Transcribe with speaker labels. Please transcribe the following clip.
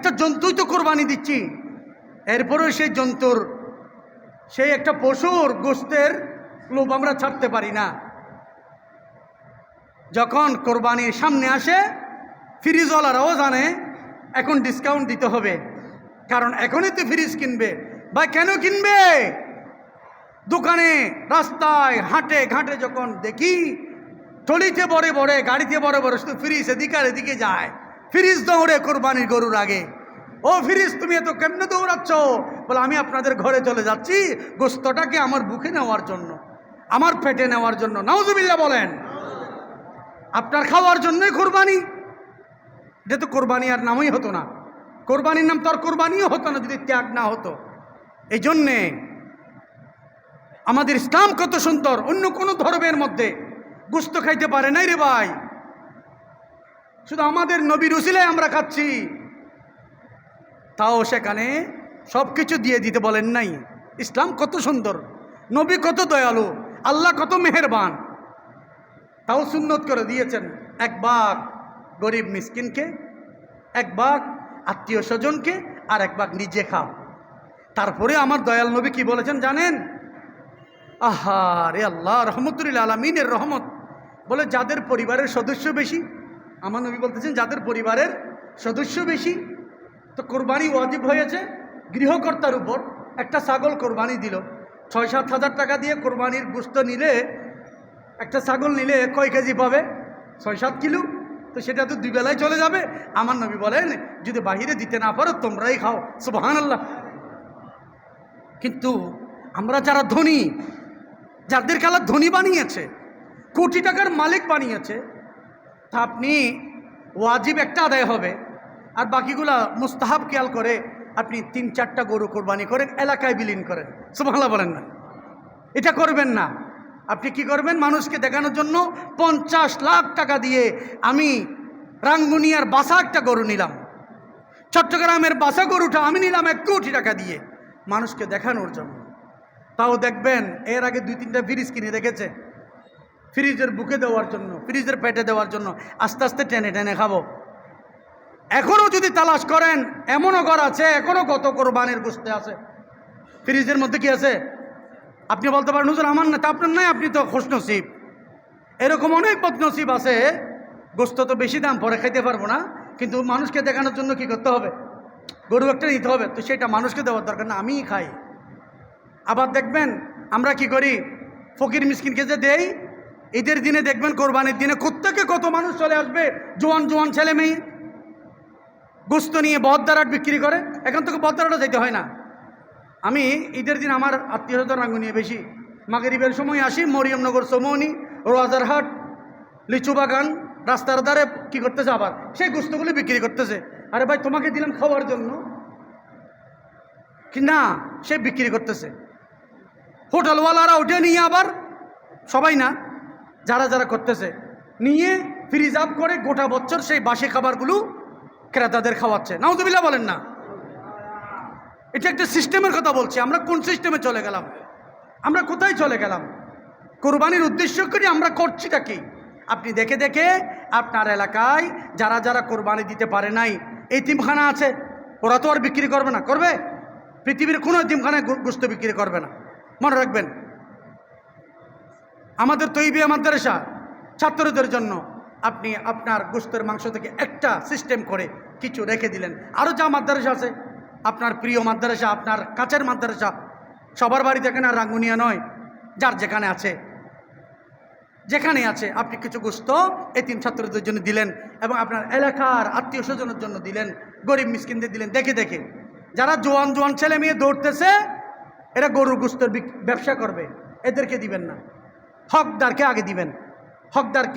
Speaker 1: একটা জন্তুই তো কোরবানি দিচ্ছি, এরপরেও সেই জন্তুর সেই একটা পশুর গোশতের লোভ আমরা ছাড়তে পারি না। যখন কোরবানির সামনে আসে ফ্রিজওয়ালারাও জানে এখন ডিসকাউন্ট দিতে হবে, কারণ এখনই তো ফ্রিজ কিনবে। ভাই কেন কিনবে? দোকানে, রাস্তায়, হাটে ঘাটে যখন দেখি টলিতে বড়ে বড়ে, গাড়িতে বড়ে বড়ে শুধু ফ্রিজ এদিকে আর এদিকে যায়, ফ্রিজ দৌড়ে কোরবানির গরুর আগে। ও ফ্রিজ, তুমি এত কেমনে দৌড়াচ্ছ? বলে আমি আপনাদের ঘরে চলে যাচ্ছি গোশতটাকে আমার বুকে নেওয়ার জন্য, আমার পেটে নেওয়ার জন্য। নাউজুবিল্লাহ বলেন। আপনার খাওয়ার জন্যই কোরবানি। এটা তো কোরবানি আর নামই হতো না, কোরবানির নাম তো আর কোরবানিও হতো না যদি ত্যাগ না হতো। এই জন্যে আমাদের ইসলাম কত সুন্দর, অন্য কোনো ধর্মের মধ্যে গোশত খাইতে পারে নাই রে ভাই, শুধু আমাদের নবীর উসিলায় আমরা খাচ্ছি, তাও সেখানে সব কিছু দিয়ে দিতে বলেন নাই। ইসলাম কত সুন্দর, নবী কত দয়ালু, আল্লাহ কত মেহেরবান, তাও সুন্নত করে দিয়েছেন। এক ভাগ গরিব মিসকিনকে, এক ভাগ আত্মীয় স্বজনকে, আর এক ভাগ নিজে খাও। তারপরে আমার দয়াল নবী কি বলেছেন জানেন? আহা রে আল্লাহ, রহমতুল্লাহ আলমিনের রহমত। বলে যাদের পরিবারের সদস্য বেশি, আমার নবী বলতেছেন যাদের পরিবারের সদস্য বেশি, তো কোরবানি ওয়াজিব হয়েছে গৃহকর্তার উপর। একটা ছাগল কোরবানি দিল, ৬-৭ হাজার টাকা দিয়ে কোরবানির গোশত নিলে, একটা ছাগল নিলে কয় কেজি পাবে? ৬-৭ কিলো। তো সেটা তো 2 বেলায় চলে যাবে। আমার নবী বলেন যদি বাহিরে দিতে না পারো তোমরাই খাও। সুবহানাল্লাহ। কিন্তু আমরা যারা ধনী, যাদেরকে আল্লাহ ধনী বানিয়েছে, কোটি টাকার মালিক বানিয়েছে, তা আপনি ওয়াজিব একটা আদায় হবে আর বাকিগুলা মুস্তাহাব খেয়াল করে আপনি 3-4টা গরু কোরবানি করেন, এলাকায় বিলীন করেন। সুবহানাল্লাহ বলেন না, এটা করবেন না। আপনি কি করবেন? মানুষকে দেখানোর জন্য 50 লাখ টাকা দিয়ে আমি রাঙ্গুনিয়ার বাসা একটা গরু নিলাম, চট্টগ্রামের বাসা গরুটা আমি নিলাম 1 কোটি টাকা দিয়ে মানুষকে দেখানোর জন্য। তাও দেখবেন এর আগে 2-3টা ফ্রিজ কিনে রেখেছে, ফ্রিজের বুকে দেওয়ার জন্য, ফ্রিজের পেটে দেওয়ার জন্য। আস্তে আস্তে টেনে টেনে খাবো। এখনও যদি তালাশ করেন এমনও ঘর আছে, এখনও গত কোরবানির গোশত আছে ফ্রিজের মধ্যে। কি আছে? আপনি বলতে পারেন হুজুর আমার না, তা আপনার নাই, আপনি তো খুশনসিব। এরকম অনেক বদনসিব আছে, গোশত তো বেশি দাম, পরে খাইতে পারবো না, কিন্তু মানুষকে দেখানোর জন্য কি করতে হবে? গরু একটা নিতে হবে, তো সেটা মানুষকে দেওয়ার দরকার না, আমিই খাই। আবার দেখবেন আমরা কি করি, ফকির মিসকিনকে যে দেই, ঈদের দিনে দেখবেন কোরবানির দিনে কোত্থেকে কত মানুষ চলে আসবে, জোয়ান জোয়ান ছেলে মেয়ে গোশত নিয়ে বহদ্দারাট বিক্রি করে। এখন থেকে বহদ্দারাটা যেতে হয় না। আমি ঈদের দিন আমার আত্মীয় স্বজন রাঙ্গুনিয়ে বেশি, মাগরিবের সময় আসি, মরিয়মনগর, চৌমনি, রাজারহাট, লিচু বাগান, রাস্তার ধারে কি করতেছে, আবার সেই গোশতগুলি বিক্রি করতেছে। আরে ভাই তোমাকে দিলাম খাওয়ার জন্য, কি না, সে বিক্রি করতেছে। হোটেলওয়ালারা ওঠে নিয়ে আবার, সবাই না, যারা যারা করতেছে নিয়ে ফ্রিজ আপ করে গোটা বছর সেই বাসি খাবারগুলো ক্রেতাদের খাওয়াচ্ছে। নাউজুবিল্লাহ বলেন না। এটা একটা সিস্টেমের কথা বলছি। আমরা কোন সিস্টেমে চলে গেলাম? আমরা কোথায় চলে গেলাম? কোরবানির উদ্দেশ্য করে আমরা করছিটা কি? আপনি দেখে দেখে আপনার এলাকায় যারা যারা কোরবানি দিতে পারে নাই, এতিমখানা আছে, ওরা তো আর বিক্রি করবে না। করবে? পৃথিবীর কোনো এতিমখানায় গোশত বিক্রি করবে না। মনে রাখবেন, আমাদের তৈবিয়া মাদ্রাসা ছাত্রদের জন্য আপনি আপনার গোশতের মাংস থেকে একটা সিস্টেম করে কিছু রেখে দিলেন। আরও যা মাদ্রাসা আছে, আপনার প্রিয় মাদ্রাসা, আপনার কাছের মাদ্রাসা, সবার বাড়িতে এখানে আর রাঙ্গুনিয়া নয়, যার যেখানে আছে, যেখানে আছে আপনি কিছু গোশত এতিম ছাত্রদের জন্য দিলেন, এবং আপনার এলাকার আত্মীয় স্বজনের জন্য দিলেন, গরিব মিসকিনদের দিলেন। দেখে দেখে যারা জোয়ান জোয়ান ছেলে মেয়ে দৌড়তেছে, এরা গরুর গোশতের ব্যবসা করবে, এদেরকে দিবেন না, হকদারকে আগে দিবেন। হকদারকে